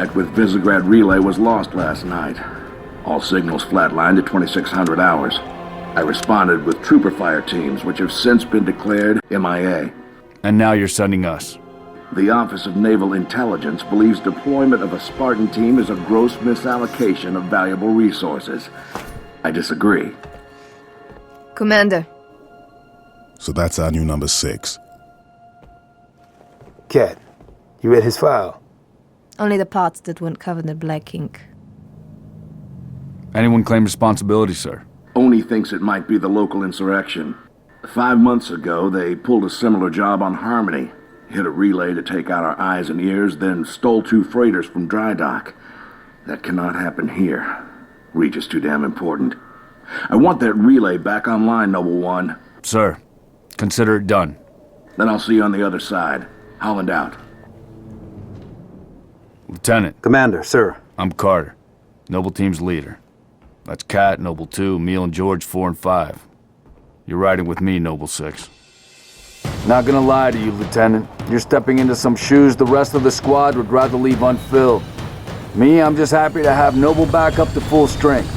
Contact with Visegrad Relay was lost last night. All signals flatlined at 2600 hours. I responded with trooper fire teams, which have since been declared MIA. And now you're sending us. The Office of Naval Intelligence believes deployment of a Spartan team is a gross misallocation of valuable resources. I disagree. Commander. So that's our new number 6. Cat, you read his file? Only the parts that weren't covered in black ink. Anyone claim responsibility, sir? Only thinks it might be the local insurrection. 5 months ago, they pulled a similar job on Harmony. Hit a relay to take out our eyes and ears, then stole 2 freighters from dry dock. That cannot happen here. Reach is too damn important. I want that relay back online, Noble One. Sir, consider it done. Then I'll see you on the other side. Holland out. Lieutenant. Commander, sir. I'm Carter, Noble Team's leader. That's Kat, Noble 2, Emil and George 4 and 5. You're riding with me, Noble 6. Not gonna lie to you, Lieutenant. You're stepping into some shoes the rest of the squad would rather leave unfilled. Me, I'm just happy to have Noble back up to full strength.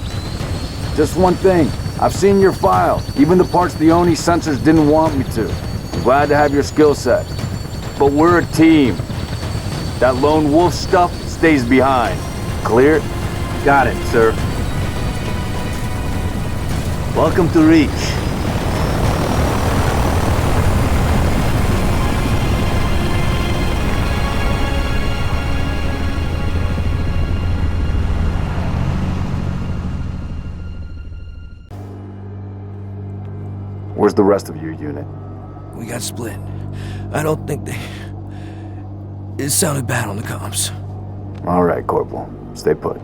Just one thing, I've seen your file, even the parts the Oni censors didn't want me to. I'm glad to have your skill set. But we're a team. That lone wolf stuff stays behind. Clear? Got it, sir. Welcome to Reach. Where's the rest of your unit? We got split. I don't think they... It sounded bad on the comms. All right, Corporal. Stay put.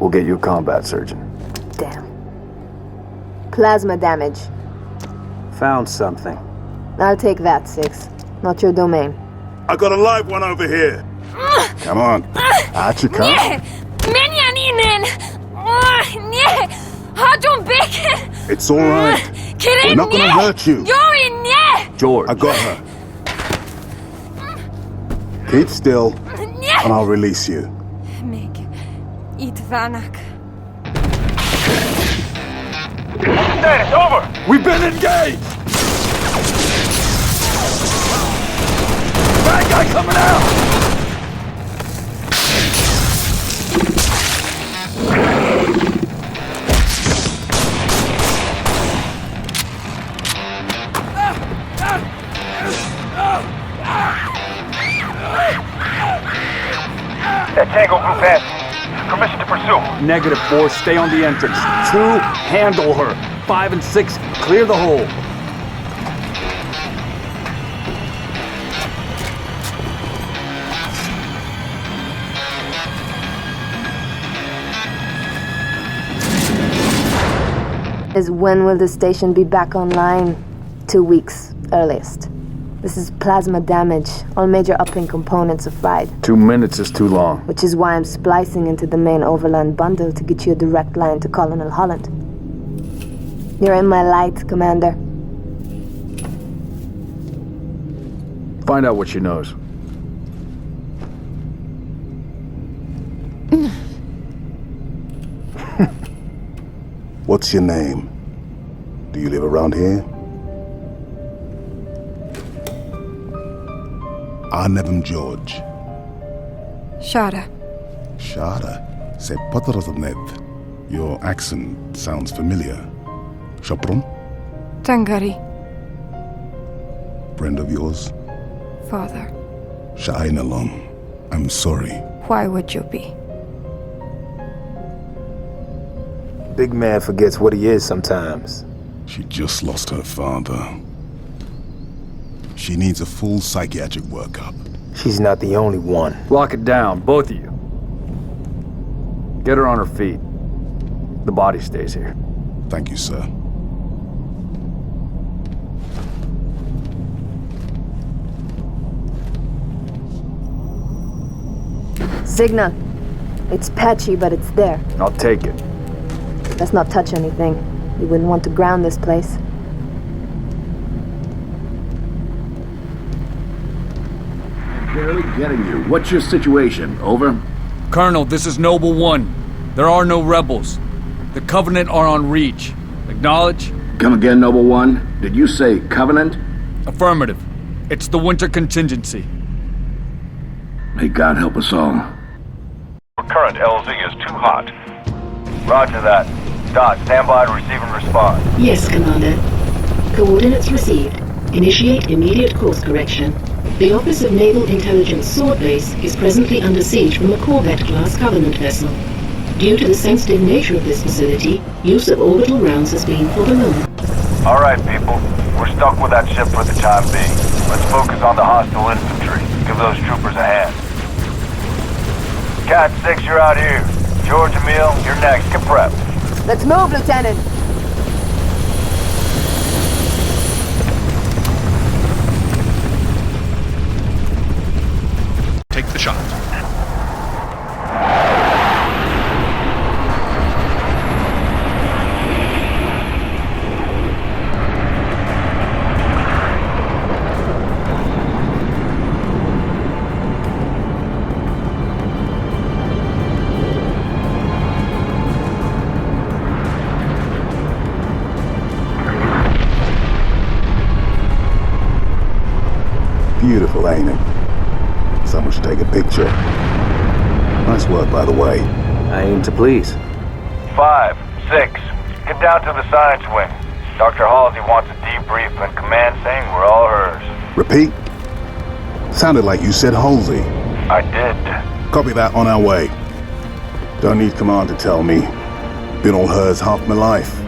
We'll get you a combat surgeon. Damn. Plasma damage. Found something. I'll take that, 6. Not your domain. I got a live one over here. Come on. Out you come. Nie! Menianinen! Nie! Hadum Bek! It's all right. We're not gonna hurt you. Yori, nie! George. I got her. Keep still, and I'll release you. Meg. Itvanak. Status, over! We've been engaged! Bad guy coming out! That Tango group has permission to pursue. Negative 4, stay on the entrance. 2, handle her. 5 and 6, clear the hole. When will the station be back online? 2 weeks, earliest. This is plasma damage. All major uplink components are fried. 2 minutes is too long. Which is why I'm splicing into the main overland bundle to get you a direct line to Colonel Holland. You're in my light, Commander. Find out what she knows. What's your name? Do you live around here? I'm George. Shara. Shara. Se Potteraznet. Your accent sounds familiar. Shopron? Tangari. Friend of yours? Father. Sha'ainalon. I'm sorry. Why would you be? Big man forgets what he is sometimes. She just lost her father. She needs a full psychiatric workup. She's not the only one. Lock it down, both of you. Get her on her feet. The body stays here. Thank you, sir. Signal. It's patchy, but it's there. I'll take it. Let's not touch anything. You wouldn't want to ground this place. Barely getting you. What's your situation? Over? Colonel, this is Noble 1. There are no rebels. The Covenant are on Reach. Acknowledge? Come again, Noble One? Did you say Covenant? Affirmative. It's the winter contingency. May God help us all. Current LZ is too hot. Roger that. Dot, stand by to receive and respond. Yes, Commander. Coordinates received. Initiate immediate course correction. The Office of Naval Intelligence Sword Base is presently under siege from a Corvette-class Covenant vessel. Due to the sensitive nature of this facility, use of orbital rounds has been forbidden. Alright, people. We're stuck with that ship for the time being. Let's focus on the hostile infantry. Give those troopers a hand. Cat 6, you're out here. George, Emil, you're next. Get prepped. Let's move, Lieutenant! Take the shot. Beautiful, ain't it? Someone should take a picture. Nice work, by the way. I aim to please. 5, 6, get down to the science wing. Dr. Halsey wants a debrief and command saying we're all hers. Repeat? Sounded like you said Halsey. I did. Copy that, on our way. Don't need command to tell me. Been all hers half my life.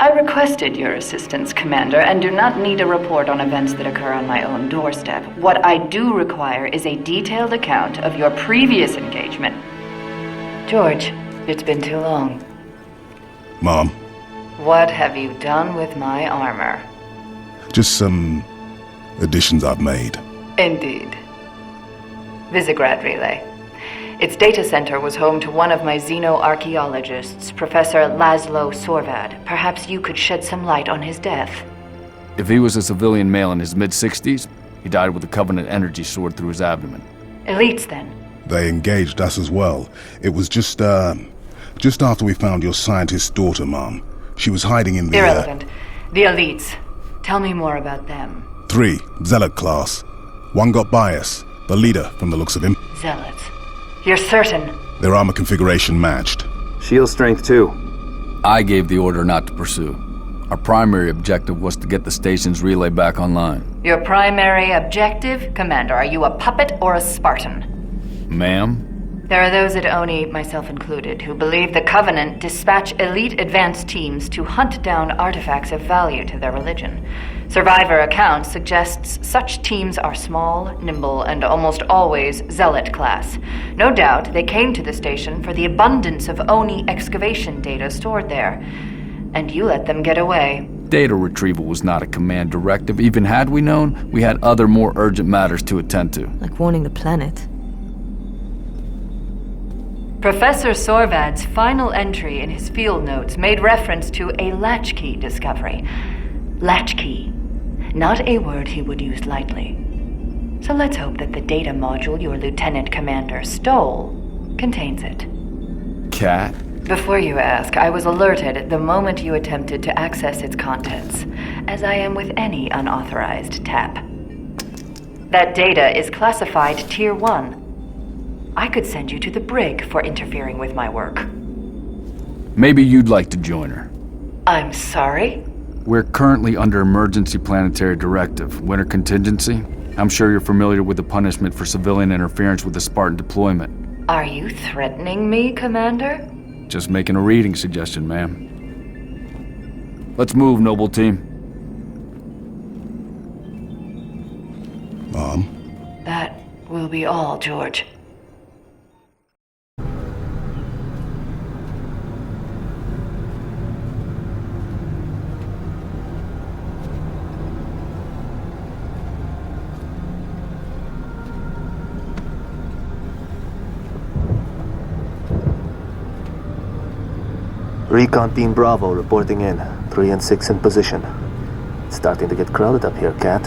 I requested your assistance, Commander, and do not need a report on events that occur on my own doorstep. What I do require is a detailed account of your previous engagement. George, it's been too long. Mom, What have you done with my armor? just some additions I've made. Indeed. Visegrad Relay. Its data center was home to one of my xenoarchaeologists, Professor Laszlo Sorvad. Perhaps you could shed some light on his death. If he was a civilian male in his mid-60s, he died with a Covenant energy sword through his abdomen. Elites, then? They engaged us as well. It was just after we found your scientist daughter, Mom. She was hiding in the... Irrelevant. The elites. Tell me more about them. 3, Zealot class. One got by us. The leader, from the looks of him. Zealots. You're certain? Their armor configuration matched. Shield strength too. I gave the order not to pursue. Our primary objective was to get the station's relay back online. Your primary objective? Commander, are you a puppet or a Spartan? Ma'am? There are those at ONI, myself included, who believe the Covenant dispatch elite advance teams to hunt down artifacts of value to their religion. Survivor accounts suggests such teams are small, nimble, and almost always Zealot class. No doubt they came to the station for the abundance of ONI excavation data stored there. And you let them get away. Data retrieval was not a command directive. Even had we known, we had other more urgent matters to attend to. Like warning the planet. Professor Sorvad's final entry in his field notes made reference to a latchkey discovery. Latchkey. Not a word he would use lightly. So let's hope that the data module your Lieutenant Commander stole contains it. Cat? Before you ask, I was alerted the moment you attempted to access its contents, as I am with any unauthorized tap. That data is classified Tier 1. I could send you to the brig for interfering with my work. Maybe you'd like to join her. I'm sorry? We're currently under emergency planetary directive, winter contingency. I'm sure you're familiar with the punishment for civilian interference with the Spartan deployment. Are you threatening me, Commander? Just making a reading suggestion, ma'am. Let's move, Noble Team. Mom? That will be all, George. Recon Team Bravo reporting in. 3 and 6 in position. It's starting to get crowded up here, Cat.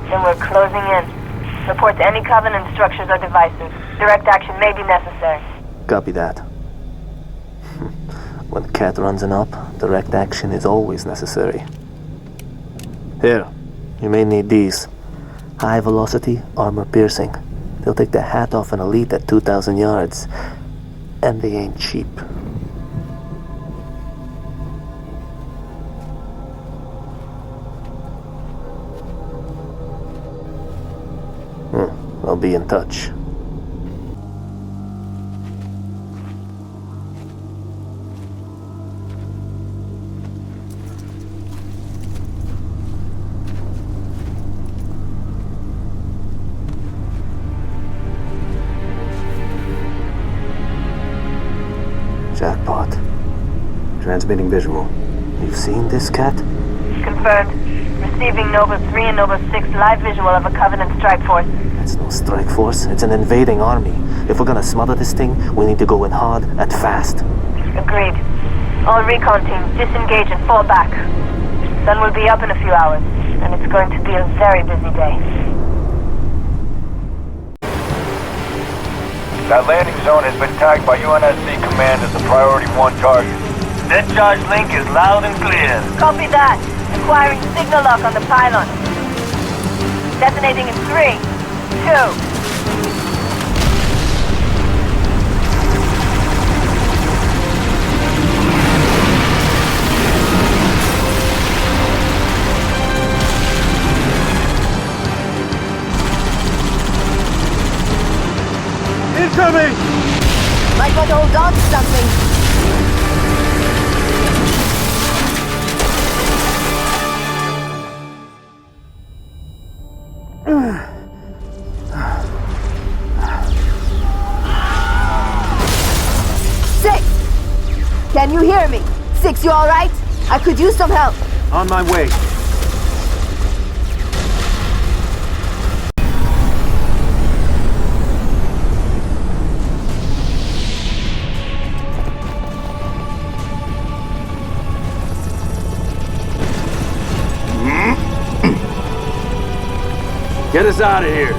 Then we're closing in. Report to any Covenant structures or devices. Direct action may be necessary. Copy that. When Cat runs an op, direct action is always necessary. Here, you may need these. High velocity, armor piercing. They'll take the hat off an elite at 2,000 yards. And they ain't cheap. I'll be in touch. Jackpot. Transmitting visual. You've seen this, Cat? Confirmed. Receiving Nova 3 and Nova 6 live visual of a Covenant strike force. It's no strike force. It's an invading army. If we're gonna smother this thing, we need to go in hard and fast. Agreed. All recon teams disengage and fall back. Sun will be up in a few hours, and it's going to be a very busy day. That landing zone has been tagged by UNSC Command as a Priority 1 target. Discharge link is loud and clear. Copy that. Acquiring signal lock on the pylon. Detonating in 3, 2... Incoming! Might want to hold on to something. Six! Can you hear me? Six, you alright? I could use some help. On my way. Get us out of here.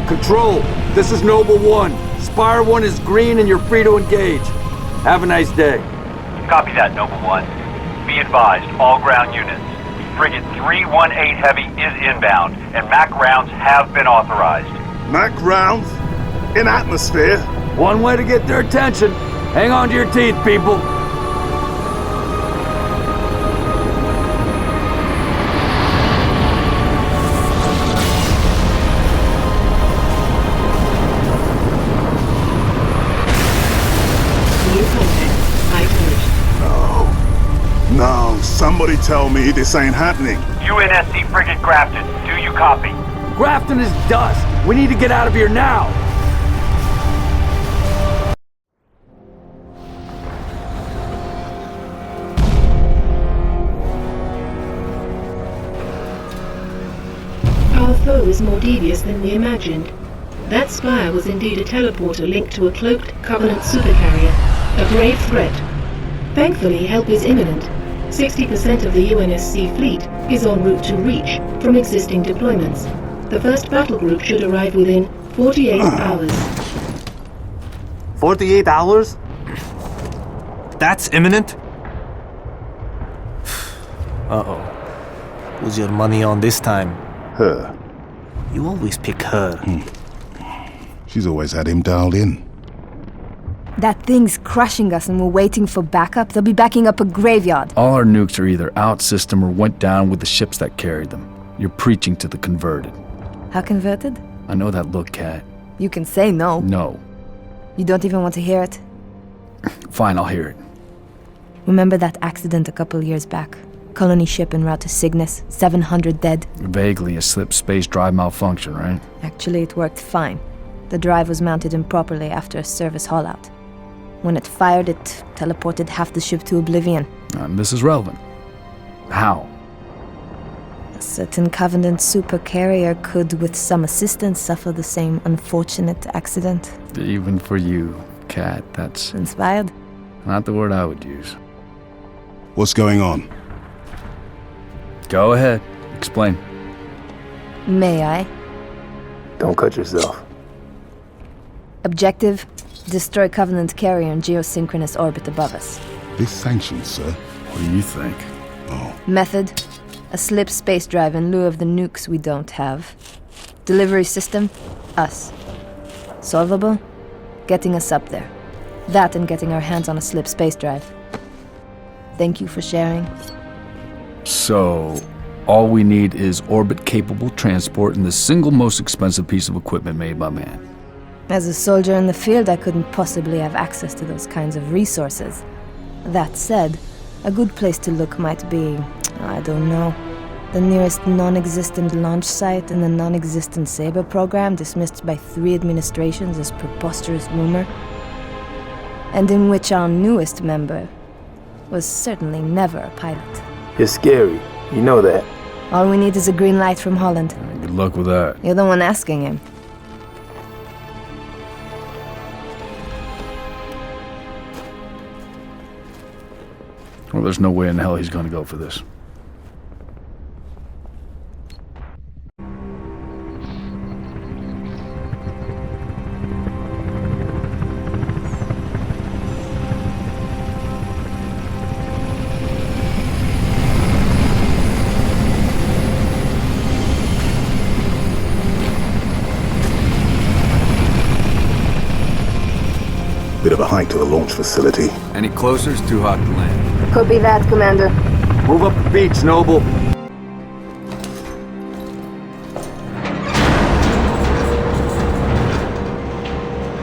Control, this is Noble 1. Spire 1 is green and you're free to engage. Have a nice day. Copy that, Noble 1. Be advised, all ground units. Frigate 318 Heavy is inbound, and MAC rounds have been authorized. Mac rounds? In atmosphere? One way to get their attention. Hang on to your teeth, people. No, somebody tell me this ain't happening. UNSC Frigate Grafton, do you copy? Grafton is dust. We need to get out of here now. Our foe is more devious than we imagined. That spire was indeed a teleporter linked to a cloaked Covenant supercarrier, a grave threat. Thankfully, help is imminent. 60% of the UNSC fleet is en route to Reach from existing deployments. The first battle group should arrive within 48 hours. 48 hours? That's imminent? Uh-oh. Who's your money on this time? Her. You always pick her. She's always had him dialed in. That thing's crushing us and we're waiting for backup. They'll be backing up a graveyard. All our nukes are either out system or went down with the ships that carried them. You're preaching to the converted. How converted? I know that look, Cat. You can say no. No. You don't even want to hear it? Fine, I'll hear it. Remember that accident a couple years back? Colony ship en route to Cygnus, 700 dead. Vaguely a slip space drive malfunction, right? Actually, it worked fine. The drive was mounted improperly after a service haul-out. When it fired, it teleported half the ship to oblivion. This is relevant. How? A certain Covenant supercarrier could, with some assistance, suffer the same unfortunate accident. Even for you, Cat, that's Inspired? not the word I would use. What's going on? Go ahead. Explain. May I? Don't cut yourself. Objective: destroy Covenant carrier in geosynchronous orbit above us. This sanctioned, sir. What do you think? Oh, Method: a slip space drive in lieu of the nukes we don't have. Delivery system: us. Solvable? Getting us up there. That and getting our hands on a slip space drive. Thank you for sharing. So, all we need is orbit-capable transport and the single most expensive piece of equipment made by man. As a soldier in the field, I couldn't possibly have access to those kinds of resources. That said, a good place to look might be, I don't know, the nearest non-existent launch site in the non-existent Saber program dismissed by 3 administrations as preposterous rumor, and in which our newest member was certainly never a pilot. You're scary. You know that. All we need is a green light from Holland. Good luck with that. You're the one asking him. Well, there's no way in hell he's gonna go for this. bit of a hike to the launch facility. Any closer, it's too hot to land. Copy that, Commander. Move up the beach, Noble.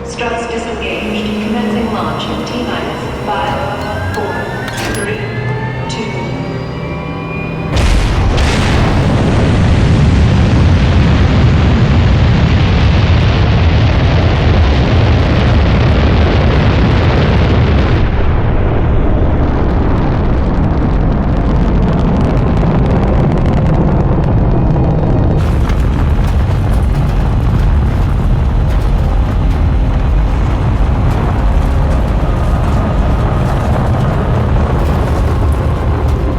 Struts disengaged. Commencing launch in T-minus 5, 4, 3, 2.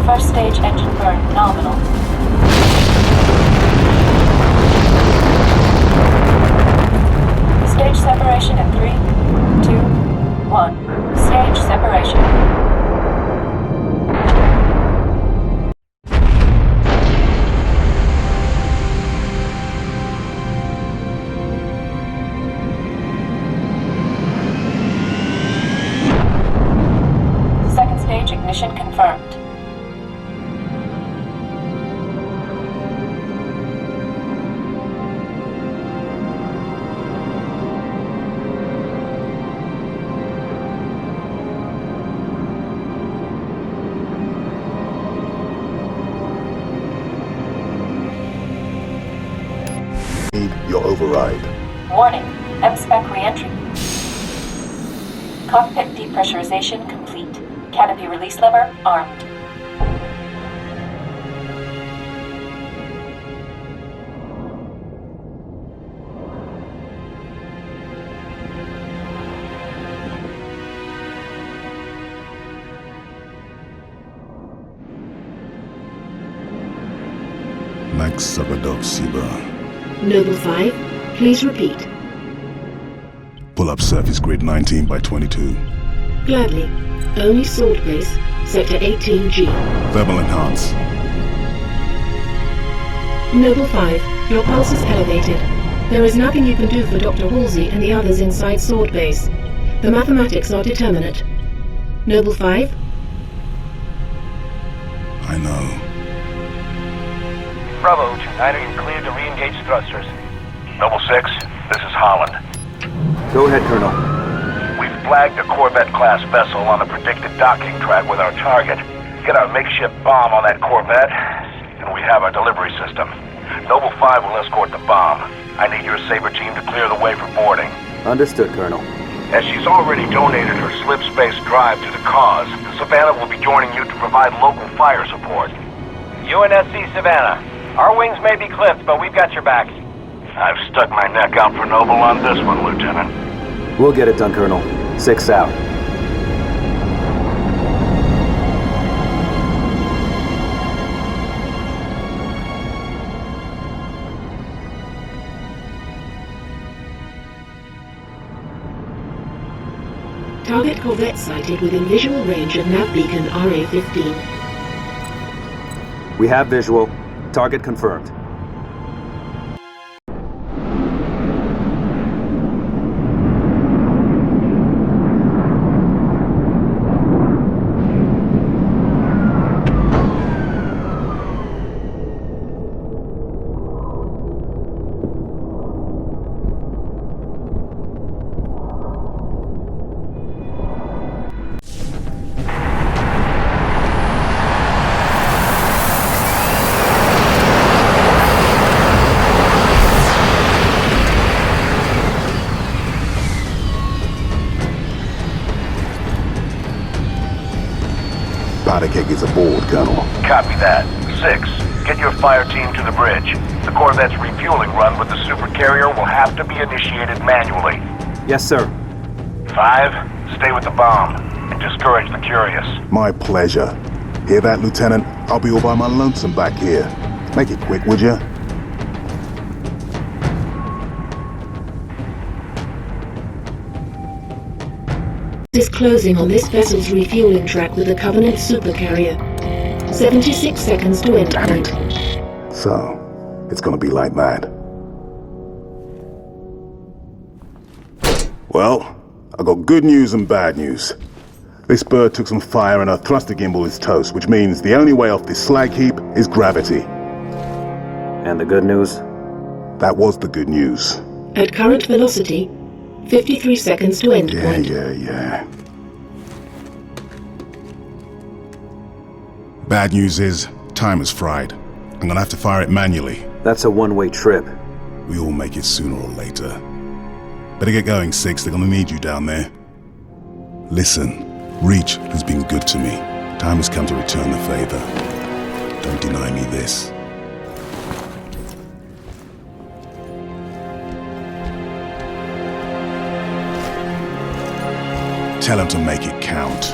First stage engine burn nominal. Stage separation in 3, 2, 1. Stage separation. Second stage ignition confirmed. Need your override. Warning, M-spec re-entry. Cockpit depressurization complete. Canopy release lever armed. Max Sabadov Siba. Noble 5, please repeat. Pull up surface grid 19 by 22. Gladly. Only Sword Base, Sector 18G. Thermal enhance. Noble 5, your pulse is elevated. There is nothing you can do for Dr. Halsey and the others inside Sword Base. The mathematics are determinate. Noble 5? I know. Bravo, 2-9, you're cleared to re-engage thrusters. Noble 6, this is Holland. Go ahead, Colonel. We've flagged a Corvette-class vessel on the predicted docking track with our target. Get our makeshift bomb on that Corvette, and we have our delivery system. Noble 5 will escort the bomb. I need your Saber team to clear the way for boarding. Understood, Colonel. As she's already donated her slip space drive to the cause, Savannah will be joining you to provide local fire support. UNSC Savannah. Our wings may be clipped, but we've got your back. I've stuck my neck out for Noble on this one, Lieutenant. We'll get it done, Colonel. 6 out. Target corvette sighted within visual range of nav beacon RA-15. We have visual. Target confirmed. Powder keg is aboard, Colonel. Copy that. 6, get your fire team to the bridge. The Corvette's refueling run with the supercarrier will have to be initiated manually. Yes, sir. 5, stay with the bomb and discourage the curious. My pleasure. Hear that, Lieutenant? I'll be all by my lonesome back here. Make it quick, would ya? Is closing on this vessel's refueling track with the Covenant supercarrier. 76 seconds to endpoint. So, it's gonna be like that. Well, I got good news and bad news. This bird took some fire and our thruster gimbal is toast, which means the only way off this slag heap is gravity. And the good news? That was the good news. At current velocity, 53 seconds to endpoint. Yeah. Bad news is, time is fried. I'm gonna have to fire it manually. That's a one-way trip. We all make it sooner or later. Better get going, 6. They're gonna need you down there. Listen, Reach has been good to me. Time has come to return the favor. Don't deny me this. Tell him to make it count.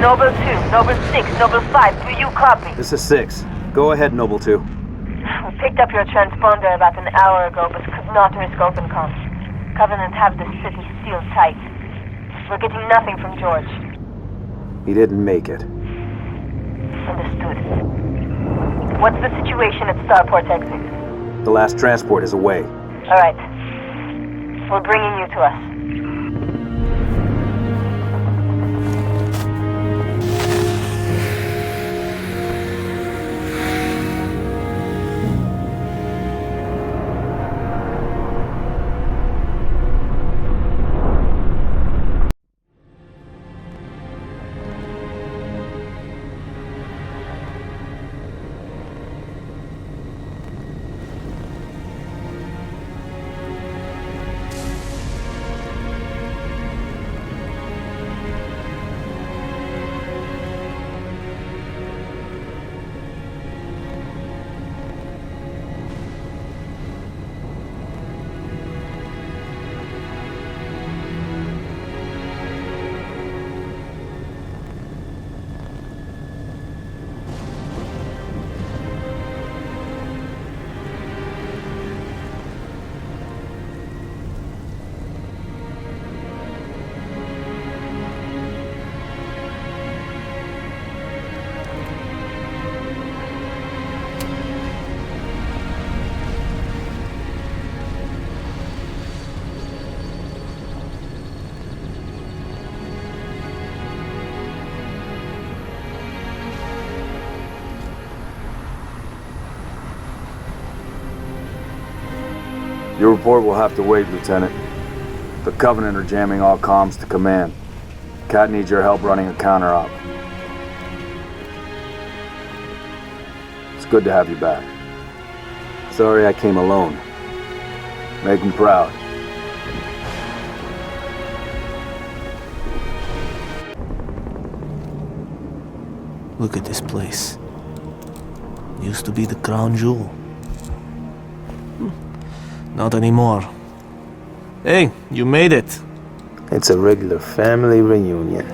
Noble 2, Noble 6, Noble 5, do you copy? This is 6. Go ahead, Noble 2. We picked up your transponder about an hour ago, but could not risk open comms. Covenant have the city sealed tight. We're getting nothing from George. He didn't make it. Understood. What's the situation at Starport exit? The last transport is away. All right. We're bringing you to us. Your report will have to wait, Lieutenant. The Covenant are jamming all comms to command. Cat needs your help running a counter-op. It's good to have you back. Sorry I came alone. Make him proud. Look at this place. Used to be the crown jewel. Not anymore. Hey, you made it. It's a regular family reunion.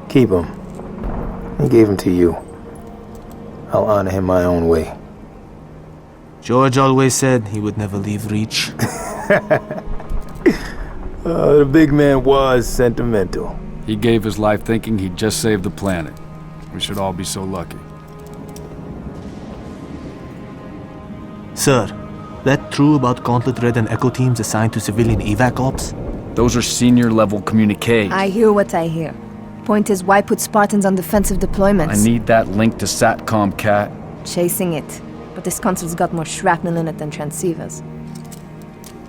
Keep him. I gave him to you. I'll honor him my own way. George always said he would never leave Reach. The big man was sentimental. He gave his life thinking he'd just saved the planet. We should all be so lucky. Sir, that true about Gauntlet Red and Echo teams assigned to civilian evac ops? Those are senior-level communiques. I hear what I hear. Point is, why put Spartans on defensive deployments? I need that link to SATCOM, Cat. Chasing it. But this console's got more shrapnel in it than transceivers.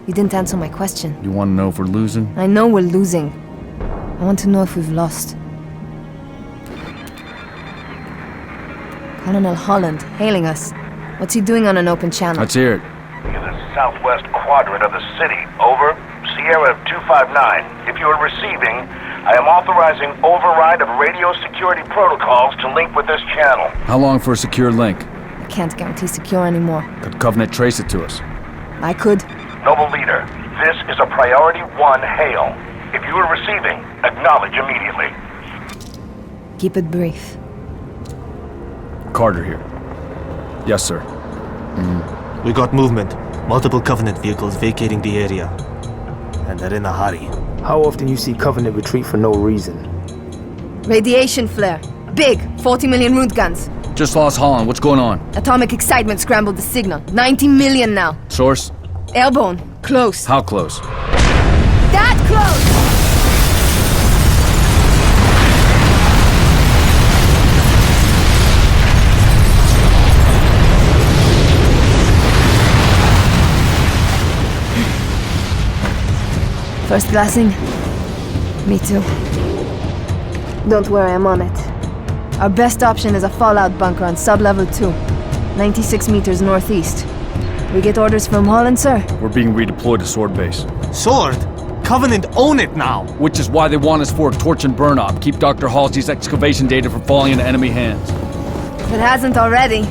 You didn't answer my question. You want to know if we're losing? I know we're losing. I want to know if we've lost. Colonel Holland, hailing us. What's he doing on an open channel? Let's hear it. In the southwest quadrant of the city. Over. Sierra 259. If you are receiving, I am authorizing override of radio security protocols to link with this channel. How long for a secure link? I can't guarantee secure anymore. Could Covenant trace it to us? I could. Noble Leader, this is a Priority 1 hail. If you are receiving, acknowledge immediately. Keep it brief. Carter here. Yes, sir. We got movement. Multiple Covenant vehicles vacating the area. And they're in a hurry. How often you see Covenant retreat for no reason? Radiation flare. Big. 40 million root guns. Just lost Holland. What's going on? Atomic excitement scrambled the signal. 90 million now. Source? Airborne. Close. How close? That close! First glassing? Me too. Don't worry, I'm on it. Our best option is a fallout bunker on sub-level 2. 96 meters northeast. We get orders from Holland, sir? We're being redeployed to Sword Base. Sword? Covenant own it now! Which is why they want us for a torch and burn op. Keep Dr. Halsey's excavation data from falling into enemy hands. If it hasn't already.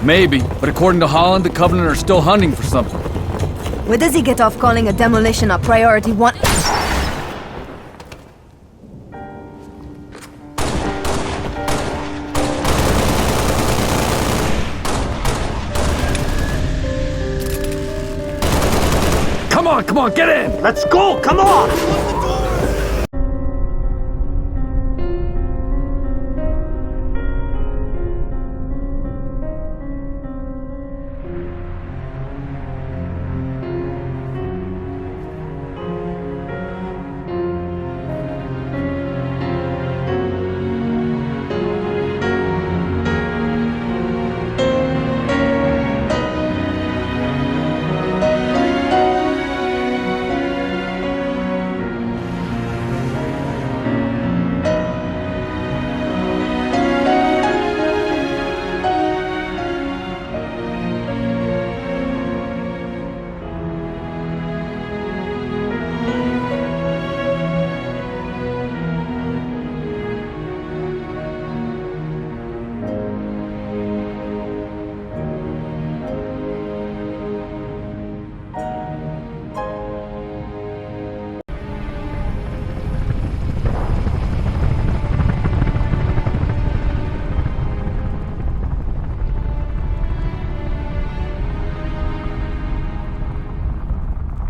Maybe, but according to Holland, the Covenant are still hunting for something. Where does he get off calling a demolition a Priority 1? come on, get in! Let's go, come on!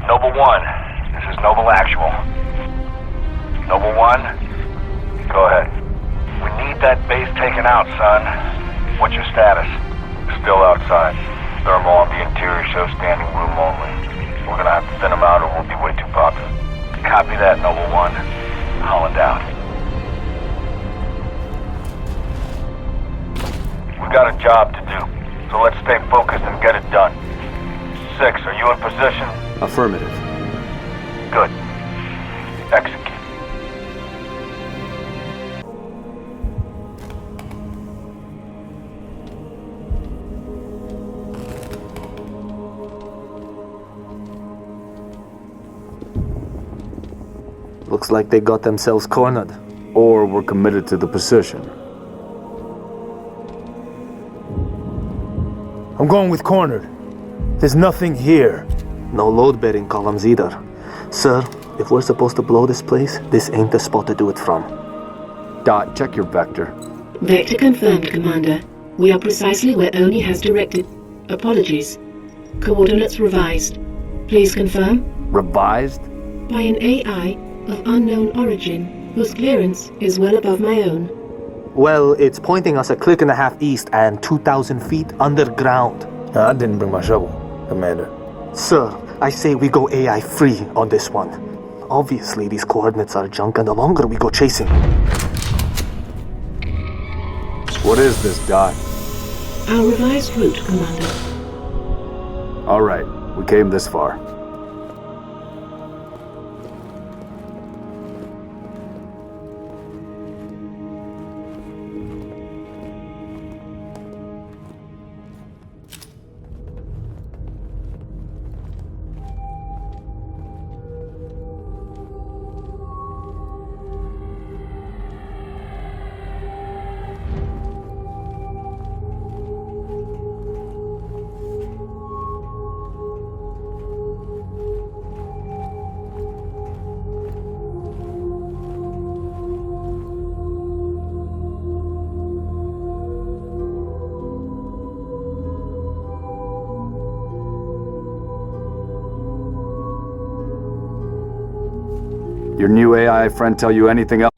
Noble 1, this is Noble Actual. Noble 1, go ahead. We need that base taken out, son. What's your status? Still outside. Thermal on the interior shows standing room only. We're gonna have to thin them out or we'll be way too popular. Copy that, Noble 1. Holland out. We got a job to do, so let's stay focused and get it done. 6, are you in position? Affirmative. Good. Execute. Looks like they got themselves cornered. Or we're committed to the position. I'm going with cornered. There's nothing here. No load-bearing columns either. Sir, if we're supposed to blow this place, this ain't the spot to do it from. Dot, check your vector. Vector confirmed, Commander. We are precisely where Oni has directed. Apologies. Coordinates revised. Please confirm? Revised? By an AI of unknown origin, whose clearance is well above my own. Well, it's pointing us a click and a half east and 2,000 feet underground. I didn't bring my shovel, Commander. Sir, I say we go AI free on this one. Obviously, these coordinates are junk, and the longer we go chasing... What is this, Dot? Our revised route, Commander. All right, we came this far. Your new AI friend tell you anything else?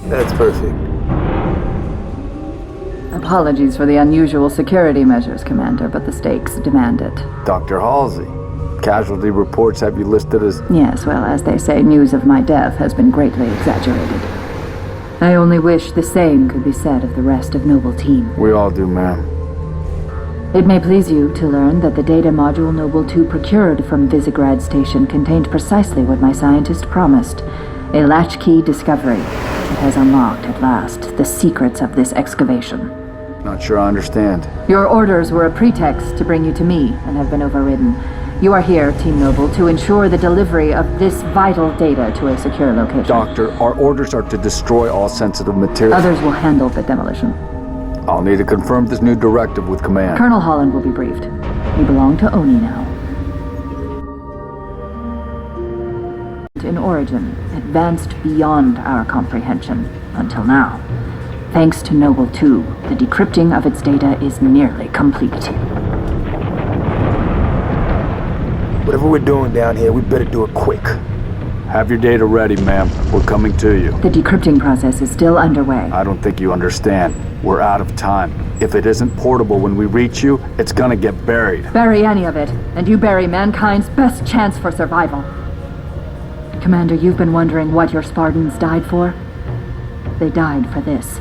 That's perfect. Apologies for the unusual security measures, Commander, but the stakes demand it. Dr. Halsey, casualty reports have you listed as... Yes, well, as they say, news of my death has been greatly exaggerated. I only wish the same could be said of the rest of Noble Team. We all do, ma'am. It may please you to learn that the data module Noble 2 procured from Visegrad Station contained precisely what my scientist promised. A latchkey discovery. It has unlocked, at last, the secrets of this excavation. Not sure I understand. Your orders were a pretext to bring you to me, and have been overridden. You are here, Team Noble, to ensure the delivery of this vital data to a secure location. Doctor, our orders are to destroy all sensitive material. Others will handle the demolition. I'll need to confirm this new directive with command. Colonel Holland will be briefed. You belong to Oni now. In origin, advanced beyond our comprehension, until now. Thanks to Noble 2, the decrypting of its data is nearly complete. Whatever we're doing down here, we better do it quick. Have your data ready, ma'am. We're coming to you. The decrypting process is still underway. I don't think you understand. We're out of time. If it isn't portable when we reach you, it's gonna get buried. Bury any of it, and you bury mankind's best chance for survival. Commander, you've been wondering what your Spartans died for? They died for this.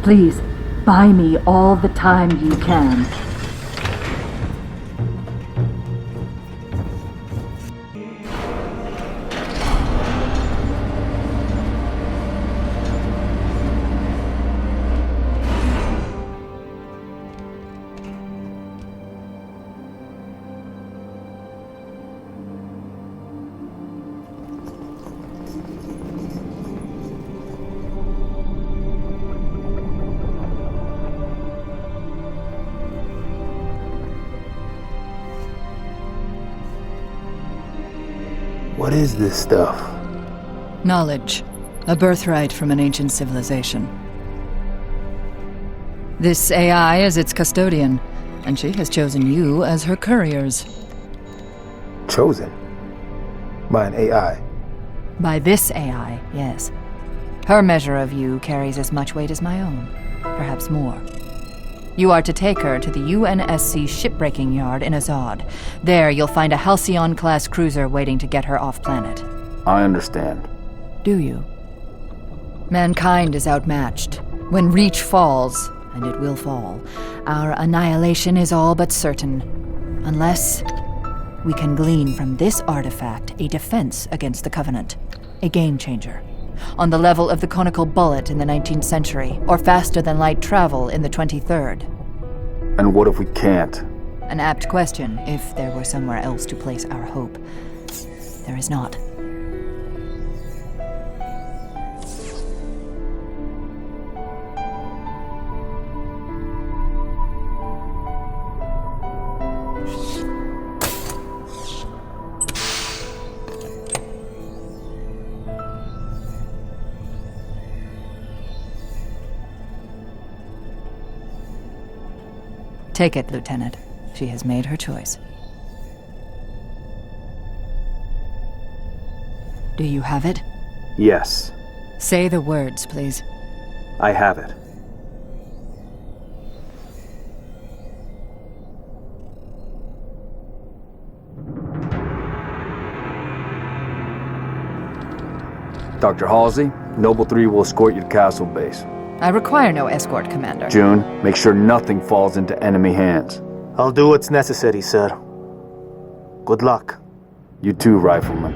Please, buy me all the time you can. What is this stuff? Knowledge. A birthright from an ancient civilization. This AI is its custodian, and she has chosen you as her couriers. Chosen? By an AI? By this AI, yes. Her measure of you carries as much weight as my own, perhaps more. You are to take her to the UNSC shipbreaking yard in Azad. There, you'll find a Halcyon-class cruiser waiting to get her off-planet. I understand. Do you? Mankind is outmatched. When Reach falls, and it will fall, our annihilation is all but certain. Unless we can glean from this artifact a defense against the Covenant. A game-changer. On the level of the conical bullet in the 19th century, or faster-than-light travel in the 23rd. And what if we can't? An apt question, if there were somewhere else to place our hope. There is not. Take it, Lieutenant. She has made her choice. Do you have it? Yes. Say the words, please. I have it. Dr. Halsey, Noble 3 will escort you to Castle Base. I require no escort, Commander. June, make sure nothing falls into enemy hands. I'll do what's necessary, sir. Good luck. You too, Rifleman.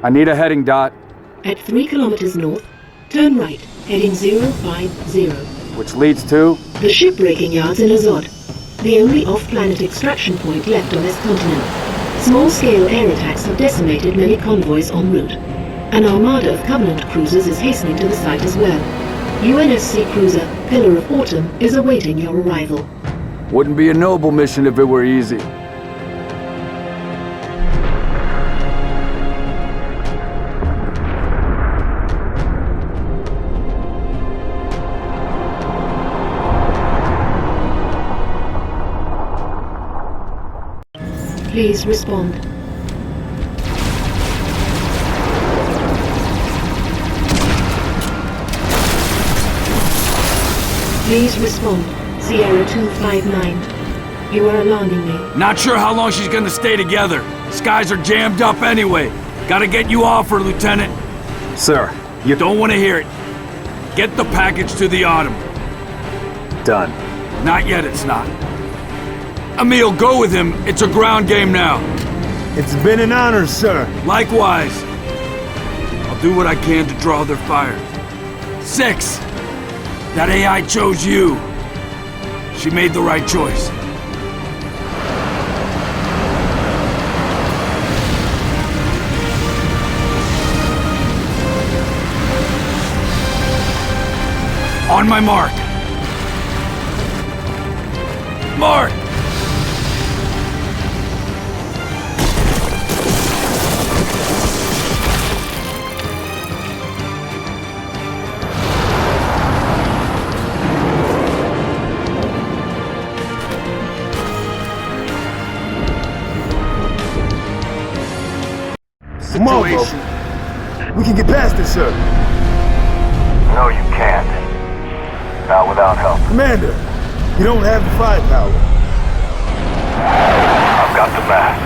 I need a heading dot. At 3 kilometers north, turn right, heading 050. Which leads to? The shipbreaking yards in Azad, the only off-planet extraction point left on this continent. Small-scale air attacks have decimated many convoys en route. An armada of Covenant cruisers is hastening to the site as well. UNSC cruiser Pillar of Autumn is awaiting your arrival. Wouldn't be a noble mission if it were easy. Please respond. Please respond. Sierra 259. You are alarming me. Not sure how long she's gonna stay together. Skies are jammed up anyway. Gotta get you off her, Lieutenant. Sir, you don't want to hear it. Get the package to the Autumn. Done. Not yet, it's not. Emil, go with him. It's a ground game now. It's been an honor, sir. Likewise. I'll do what I can to draw their fire. 6. That AI chose you. She made the right choice. On my mark. Mark! situation. We can get past this, sir. No, you can't. Not without help. Commander, you don't have the firepower. I've got the mask.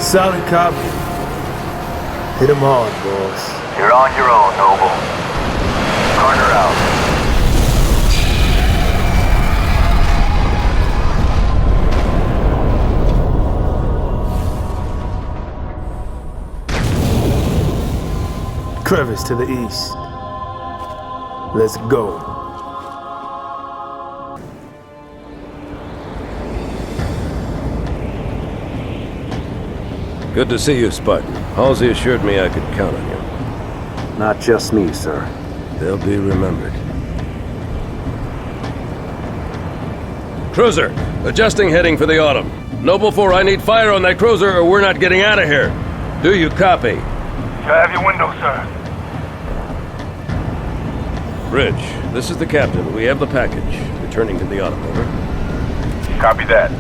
Solid copy. Hit him hard, boss. You're on your own, Noble. Carter out. Crevice to the east. Let's go. Good to see you, Spartan. Halsey assured me I could count on you. Not just me, sir. They'll be remembered. Cruiser, adjusting heading for the Autumn. Noble 4, I need fire on that cruiser or we're not getting out of here. Do you copy? I have your window, sir. Bridge, this is the captain. We have the package. Returning to the Autumn, over. Copy that.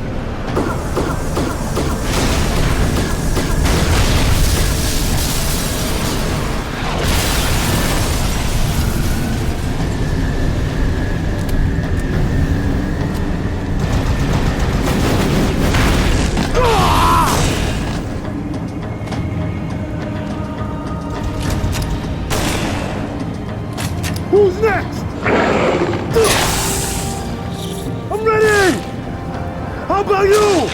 Who's next? I'm ready! How about you?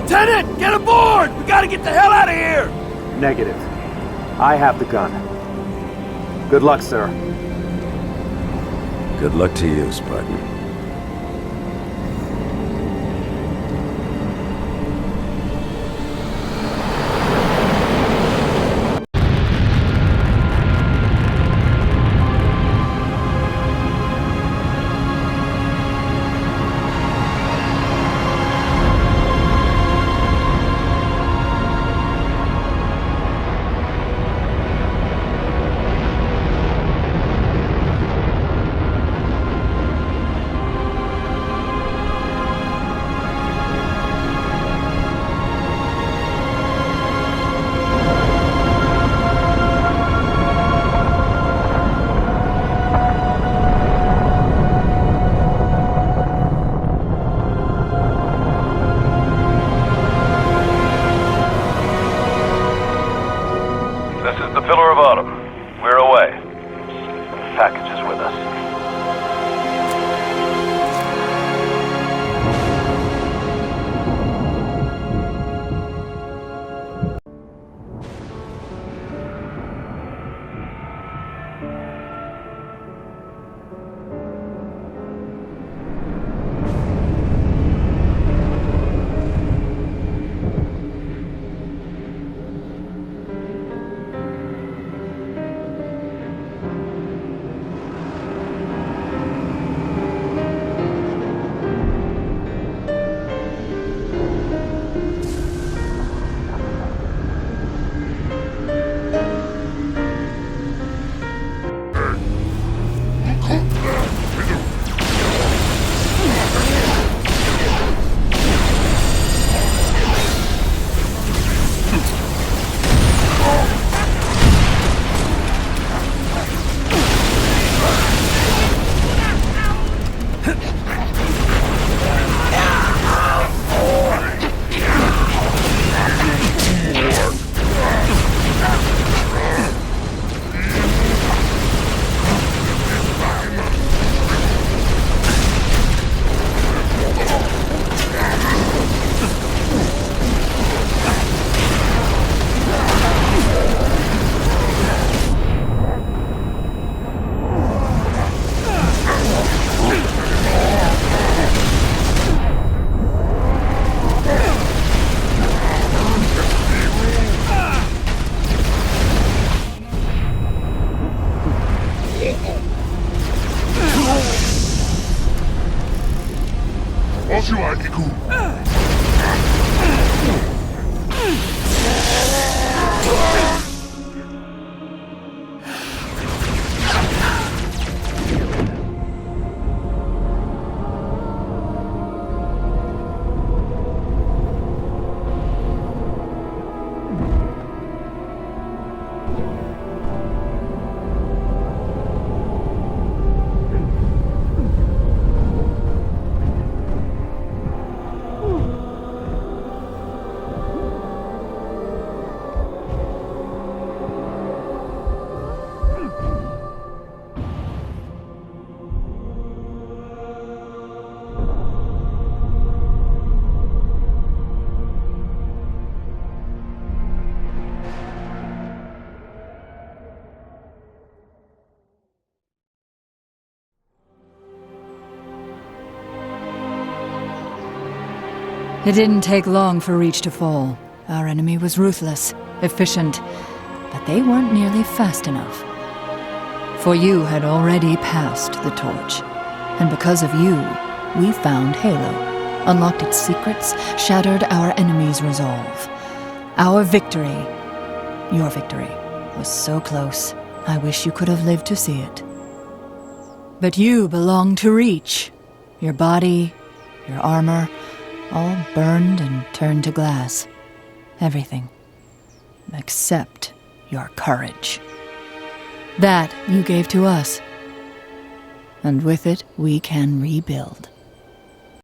Lieutenant, get aboard! We gotta get the hell out of here! Negative. I have the gun. Good luck, sir. Good luck to you, Spartan. This is the Pillar of Autumn. We're away. The package is with us. It didn't take long for Reach to fall. Our enemy was ruthless, efficient, but they weren't nearly fast enough. For you had already passed the torch, and because of you, we found Halo, unlocked its secrets, shattered our enemy's resolve. Our victory, your victory, was so close, I wish you could have lived to see it. But you belong to Reach. Your body, your armor, all burned and turned to glass. Everything. Except your courage. That you gave to us. And with it, we can rebuild.